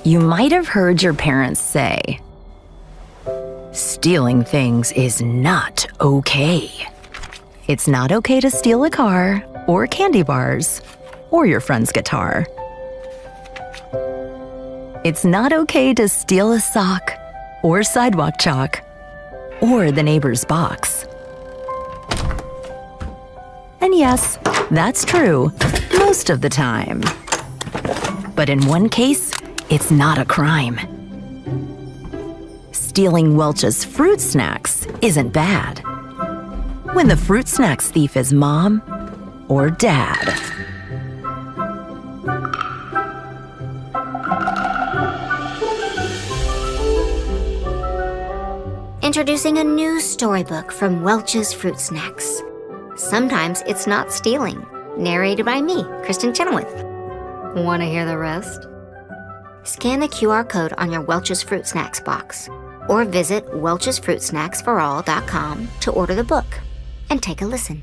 You might have heard your parents say, "Stealing things is not okay." It's not okay to steal a car, or candy bars, or your friend's guitar. It's not okay to steal a sock, or sidewalk chalk, or the neighbor's box. And yes, that's true most of the time. But in one case, it's not a crime. Stealing Welch's fruit snacks isn't bad when the fruit snacks thief is mom or dad. Introducing a new storybook from Welch's Fruit Snacks. Sometimes it's not stealing. Narrated by me, Kristin Chenoweth. Want to hear the rest? Scan the QR code on your Welch's Fruit Snacks box, or visit welchesfruitsnacksforall.com to order the book and take a listen.